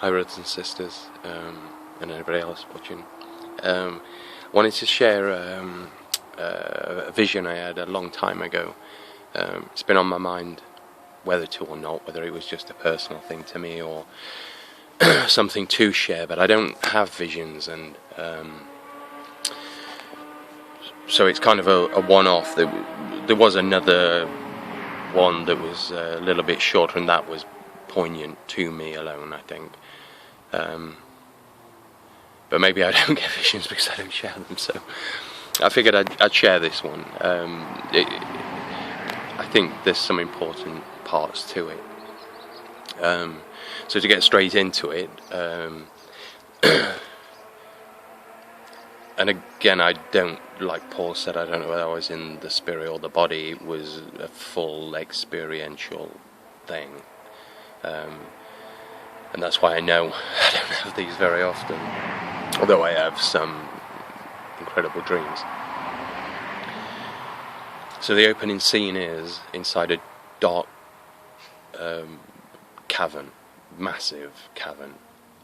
Hi brothers and sisters, and everybody else watching. Wanted to share a vision I had a long time ago. It's been on my mind whether to or not, whether it was just a personal thing to me or something to share, but I don't have visions, and so it's kind of a one-off. There was another one that was a little bit shorter, and that was poignant to me alone, I think. But maybe I don't get visions because I don't share them, so I figured I'd share this one. I think there's some important parts to it. So to get straight into it, and again, I don't, like Paul said, I don't know whether I was in the spirit or the body. It was a full experiential thing. And that's why I know I don't have these very often, although I have some incredible dreams. So the opening scene is inside a dark cavern, massive cavern,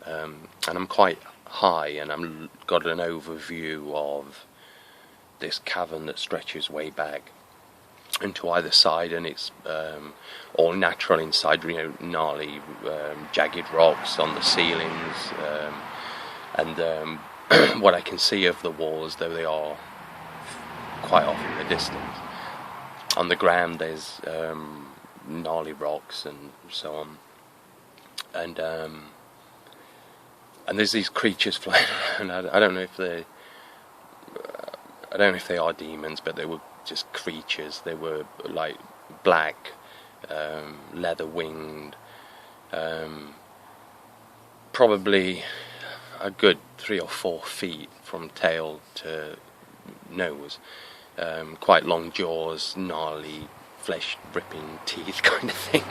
and I'm quite high, and I'm got an overview of this cavern that stretches way back and to either side, and it's all natural inside, gnarly jagged rocks on the ceilings, and what I can see of the walls, though they are quite off in the distance. On the ground there's gnarly rocks and so on, and there's these creatures flying around. I don't know if they are demons, but they were just creatures. They were like black, leather winged, probably a good 3 or 4 feet from tail to nose, quite long jaws, gnarly, flesh ripping teeth kind of thing,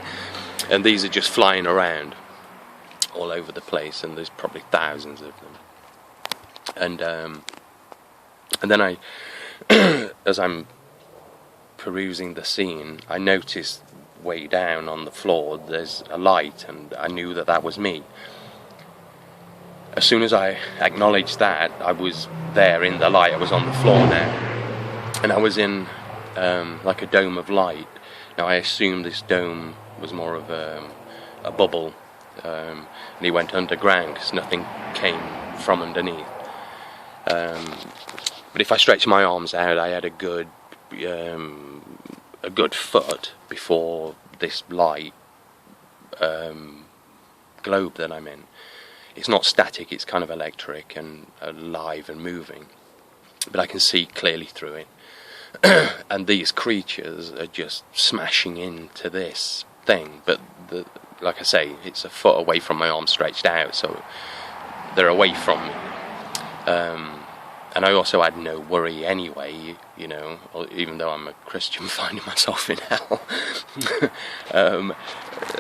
and these are just flying around all over the place, and there's probably thousands of them. And then I as I'm perusing the scene, I noticed way down on the floor there's a light, and I knew that was me. As soon as I acknowledged that, I was there in the light. I was on the floor now, and I was in like a dome of light. Now I assumed this dome was more of a bubble, and he went underground because nothing came from underneath. But if I stretched my arms out, I had a good foot before this light globe that I'm in. It's not static, it's kind of electric and alive and moving, but I can see clearly through it. And these creatures are just smashing into this thing, but like I say, it's a foot away from my arm stretched out, so they're away from me. And I also had no worry anyway, even though I'm a Christian finding myself in hell.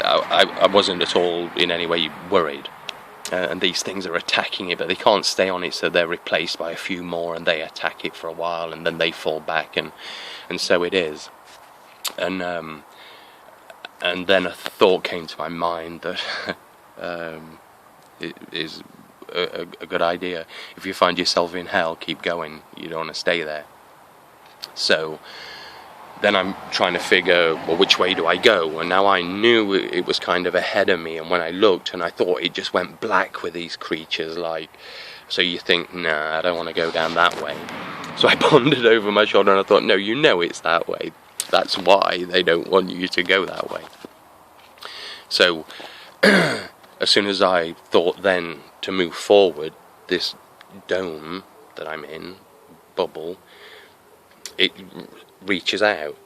I wasn't at all in any way worried. And these things are attacking it, but they can't stay on it, so they're replaced by a few more, and they attack it for a while, and then they fall back, and so it is. And then a thought came to my mind that it is a good idea. If you find yourself in hell, keep going. You don't want to stay there. So then I'm trying to figure, well, which way do I go? And now I knew it was kind of ahead of me, and when I looked, and I thought it just went black with these creatures, so you think, nah, I don't want to go down that way. So I pondered over my shoulder, and I thought, no, it's that way. That's why they don't want you to go that way. So as soon as I thought then to move forward, this dome that I'm in, bubble, it reaches out,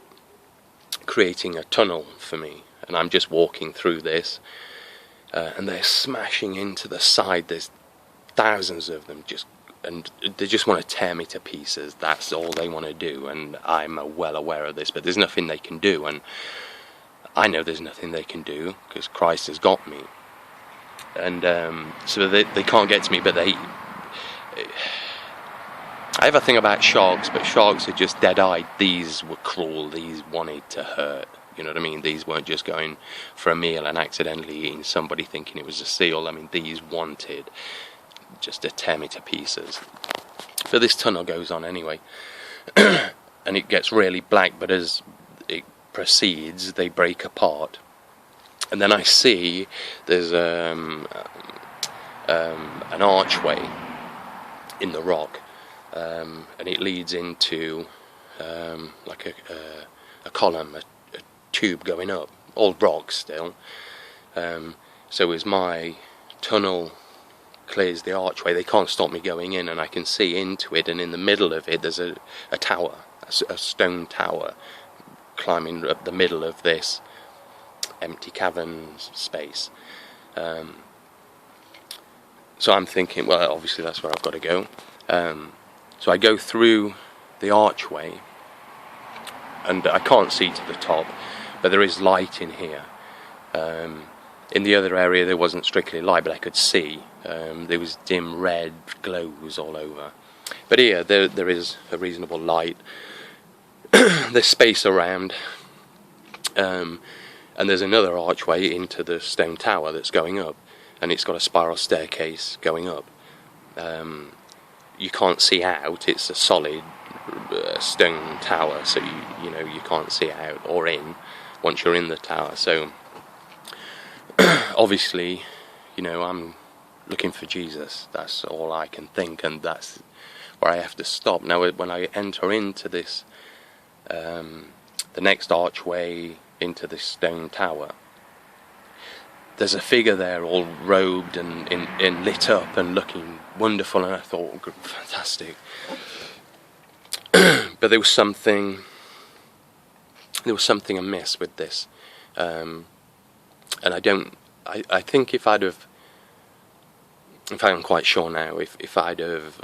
creating a tunnel for me, and I'm just walking through this, and they're smashing into the side. There's thousands of them, and they just want to tear me to pieces. That's all they want to do, and I'm well aware of this, but there's nothing they can do, and I know there's nothing they can do because Christ has got me. And so they can't get to me, but I have a thing about sharks, but sharks are just dead-eyed. These were cruel. These wanted to hurt. You know what I mean? These weren't just going for a meal and accidentally eating somebody thinking it was a seal. I mean, these wanted just to tear me to pieces. But this tunnel goes on anyway, and it gets really black, but as it proceeds, they break apart. And then I see there's an archway in the rock, and it leads into like a column, a tube going up, all rock still. So as my tunnel clears the archway, they can't stop me going in, and I can see into it, and in the middle of it there's a tower, a stone tower, climbing up the middle of this empty cavern space. So I'm thinking, well, obviously that's where I've got to go. So I go through the archway, and I can't see to the top, but there is light in here. In the other area there wasn't strictly light, but I could see. There was dim red glows all over. But here there is a reasonable light. There's space around. And there's another archway into the stone tower that's going up, and it's got a spiral staircase going up. You can't see out, it's a solid stone tower, so you can't see out or in once you're in the tower. So obviously, I'm looking for Jesus. That's all I can think, and that's where I have to stop. Now when I enter into this, the next archway into this stone tower, there's a figure there all robed and lit up and looking wonderful, and I thought, oh, fantastic. But there was something amiss with this, and I think if I'm quite sure now, if I'd have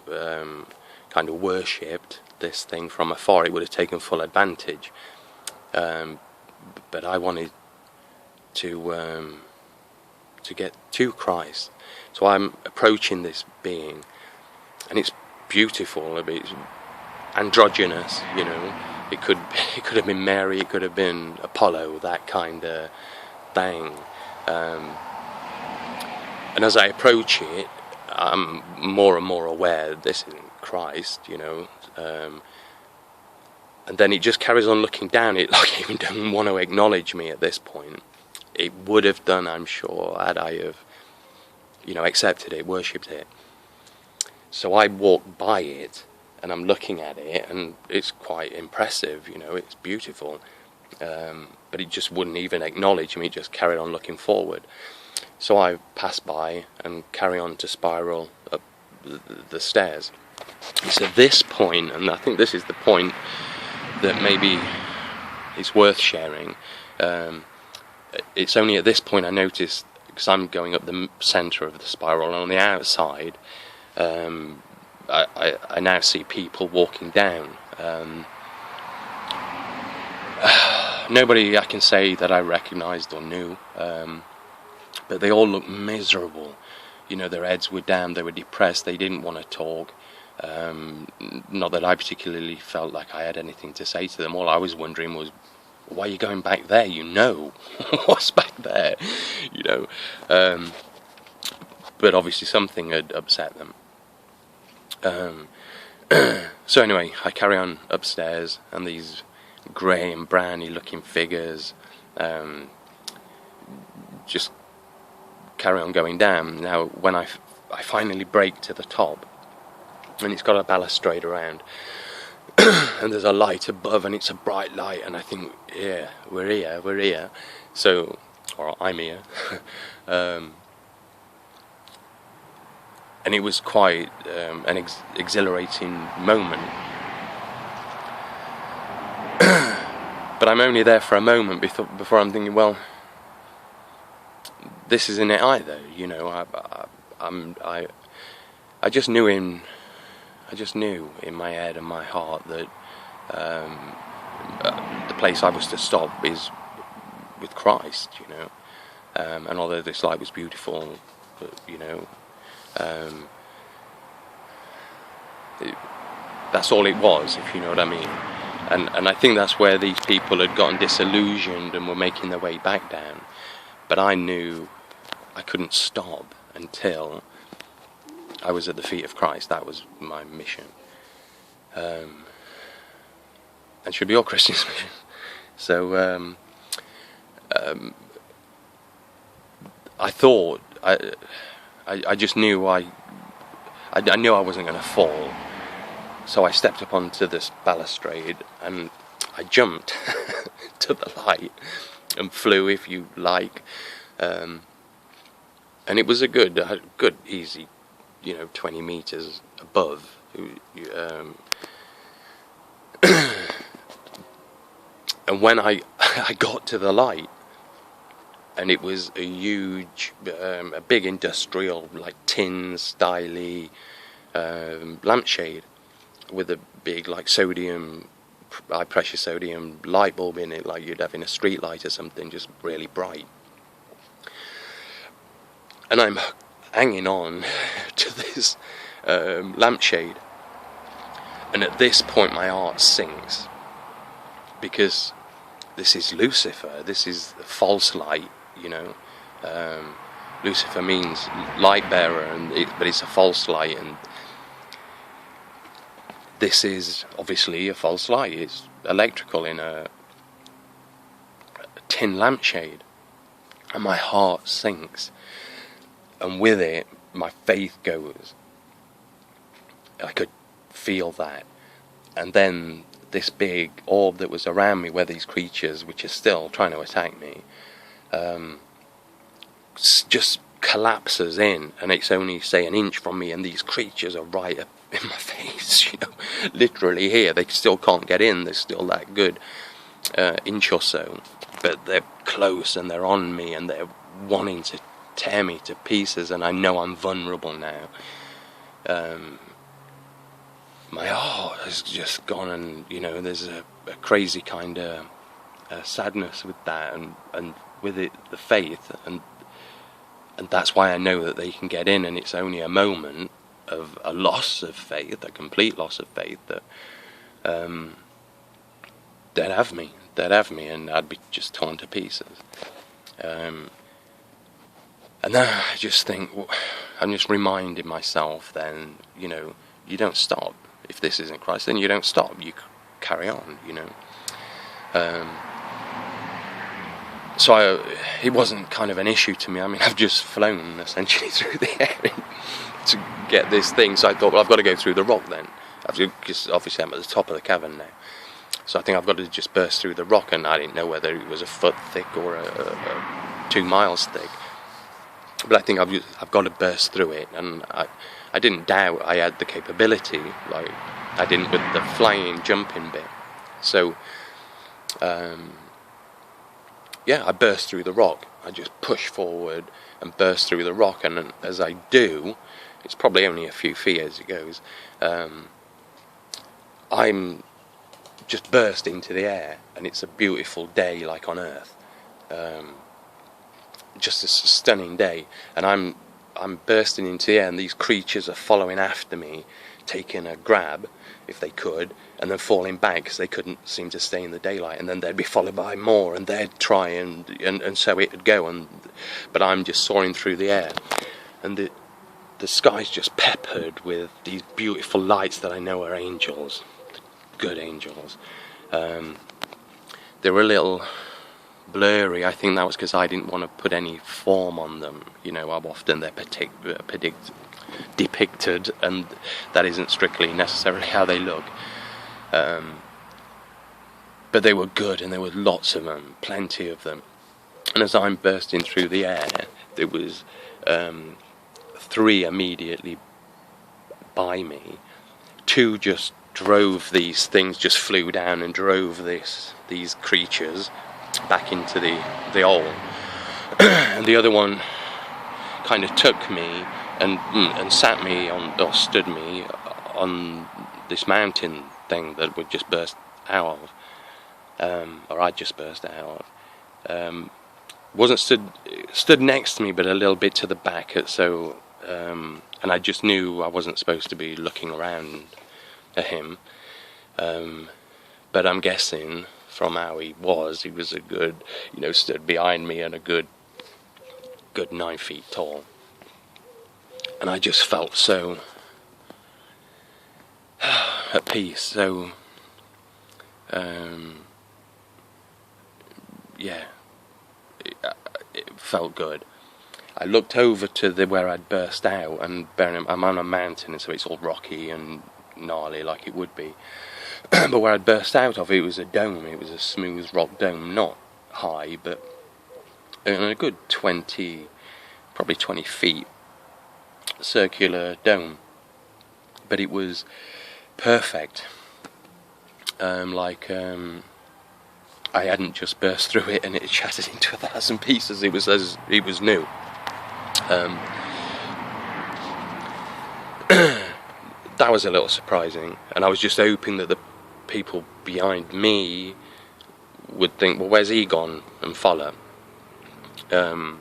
kind of worshipped this thing from afar, it would have taken full advantage. But I wanted to get to Christ, so I'm approaching this being, and it's beautiful. It's androgynous, It could have been Mary, it could have been Apollo, that kind of thing. And as I approach it, I'm more and more aware this isn't Christ, and then it just carries on looking down. It like even doesn't want to acknowledge me at this point. It would have done, I'm sure, had I have, accepted it, worshipped it. So I walk by it, and I'm looking at it, and it's quite impressive, it's beautiful. But it just wouldn't even acknowledge me, it just carried on looking forward. So I pass by and carry on to spiral up the stairs. It's at this point, and I think this is the point that maybe it's worth sharing. It's only at this point I noticed, because I'm going up the centre of the spiral, and on the outside I now see people walking down. Nobody I can say that I recognised or knew, but they all looked miserable. Their heads were down, they were depressed, they didn't want to talk. Not that I particularly felt like I had anything to say to them. All I was wondering was, why are you going back there? What's back there? But obviously something had upset them. So anyway, I carry on upstairs, and these grey and browny looking figures just carry on going down. Now when I finally break to the top, and it's got a balustrade around, and there's a light above, and it's a bright light, and I think, yeah, we're here. So, or I'm here. And it was quite an exhilarating moment. But I'm only there for a moment before I'm thinking, well, this isn't it either. I just knew in my head and my heart that the place I was to stop is with Christ, and although this light was beautiful, that's all it was, if you know what I mean. And I think that's where these people had gotten disillusioned and were making their way back down. But I knew I couldn't stop until I was at the feet of Christ. That was my mission. And should be all Christians' mission. So I thought, I just knew I knew I wasn't going to fall. So I stepped up onto this balustrade and I jumped to the light and flew, if you like. And it was a good, easy, 20 meters above. And when I got to the light, and it was a huge, a big industrial, like tin styly lampshade with a big, like high pressure sodium light bulb in it, like you'd have in a street light or something, just really bright. And I'm hanging on to this lampshade, and at this point my heart sinks, because this is Lucifer, this is the false light, Lucifer means light bearer, but it's a false light, and this is obviously a false light. It's electrical in a tin lampshade, and my heart sinks, and with it my faith goes. I could feel that. And then this big orb that was around me, where these creatures, which are still trying to attack me, just collapses in, and it's only, say, an inch from me, and these creatures are right up in my face, literally here. They still can't get in, they're still that good, inch or so, but they're close and they're on me and they're wanting to tear me to pieces, and I know I'm vulnerable now. My heart has just gone, and there's a crazy kind of sadness with that, and with it the faith, and that's why I know that they can get in, and it's only a moment of a loss of faith, a complete loss of faith, that they'd have me, and I'd be just torn to pieces. And then I just think, I'm just reminding myself then, you don't stop. If this isn't Christ, then you don't stop, you carry on, So it wasn't kind of an issue to me. I mean, I've just flown essentially through the air to get this thing, so I thought, well, I've got to go through the rock then, because obviously I'm at the top of the cavern now, so I think I've got to just burst through the rock, and I didn't know whether it was a foot thick or a 2 miles thick, but I think I've got to burst through it, and I didn't doubt I had the capability, like I didn't with the flying, jumping bit. So I burst through the rock. I just push forward and burst through the rock, and as I do, it's probably only a few feet as it goes, I'm just burst into the air, and it's a beautiful day like on Earth, just a stunning day, and I'm bursting into the air, and these creatures are following after me, taking a grab if they could, and then falling back because they couldn't seem to stay in the daylight, and then they'd be followed by more, and they'd try, and so it'd go, but I'm just soaring through the air, and the sky's just peppered with these beautiful lights that I know are angels, good angels. They were a little blurry. I think that was because I didn't want to put any form on them. How often they're depicted, and that isn't strictly necessarily how they look. But they were good, and there were lots of them, plenty of them. And as I'm bursting through the air, there was 3 immediately by me. 2 just drove these things, just flew down and drove these creatures back into the hole. And the other one kind of took me and sat me on, or stood me on this mountain thing that would just burst out of, or I'd just burst out of. Wasn't stood next to me, but a little bit to the back, and I just knew I wasn't supposed to be looking around at him. But but I'm guessing from how he was a good, stood behind me and a good 9 feet tall. And I just felt so at peace, so yeah, it felt good. I looked over to where I'd burst out, and I'm on a mountain, so it's all rocky and gnarly like it would be. But where I'd burst out of, it was a dome. It was a smooth rock dome, not high, but a good 20, probably 20 feet circular dome. But it was perfect. I hadn't just burst through it and it shattered into 1,000 pieces. It was new. That was a little surprising, and I was just hoping that the people behind me would think, well, where's he gone, and follow. And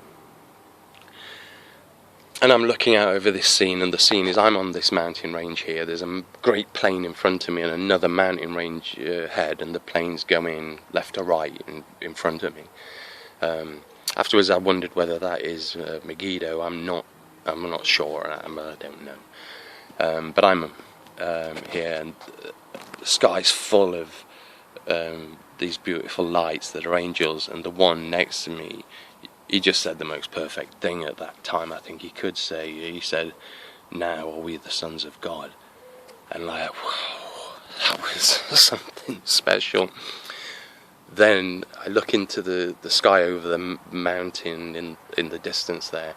I'm looking out over this scene, and the scene is I'm on this mountain range here. There's a great plain in front of me and another mountain range ahead, and the plains going left to right in front of me. Afterwards, I wondered whether that is Megiddo. I'm not sure. I don't know. But I'm here, and the sky's full of these beautiful lights that are angels, and the one next to me, he just said the most perfect thing at that time I think he could say. He said, "Now are we the sons of God?" And like, whoa, that was something special. Then I look into the sky over the mountain in the distance there,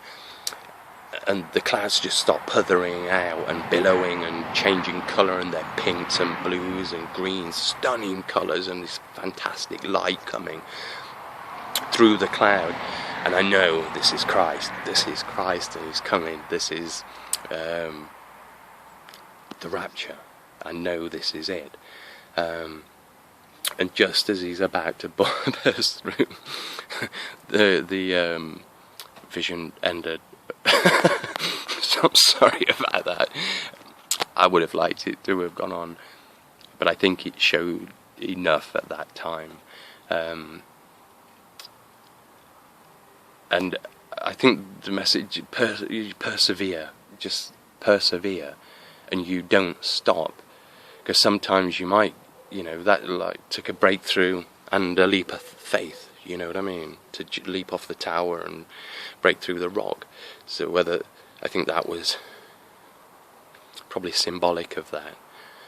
and the clouds just stop puthering out and billowing and changing colour, and they're pinks and blues and greens, stunning colours, and this fantastic light coming through the cloud. And I know this is Christ. This is Christ, and He's coming. This is the rapture. I know this is it. And just as He's about to burst through, the vision ended. So I'm sorry about that. I would have liked it to have gone on, but I think it showed enough at that time. And I think the message, you persevere, just persevere, and you don't stop. Because sometimes you might, that like took a breakthrough and a leap of faith, you know what I mean? To leap off the tower and break through the rock. So I think that was probably symbolic of that.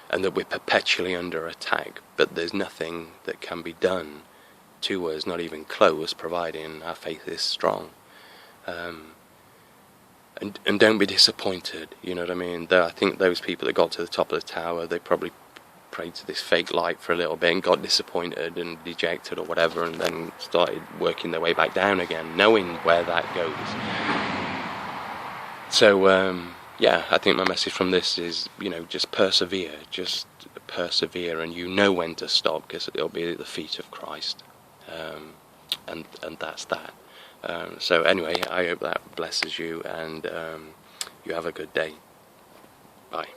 And that we're perpetually under attack, but there's nothing that can be done to us, not even close, providing our faith is strong. And don't be disappointed, you know what I mean? I think those people that got to the top of the tower, they probably prayed to this fake light for a little bit and got disappointed and dejected or whatever, and then started working their way back down again, knowing where that goes. So, I think my message from this is, just persevere, and you know when to stop, because it'll be at the feet of Christ. And that's that. So anyway, I hope that blesses you, and you have a good day. Bye.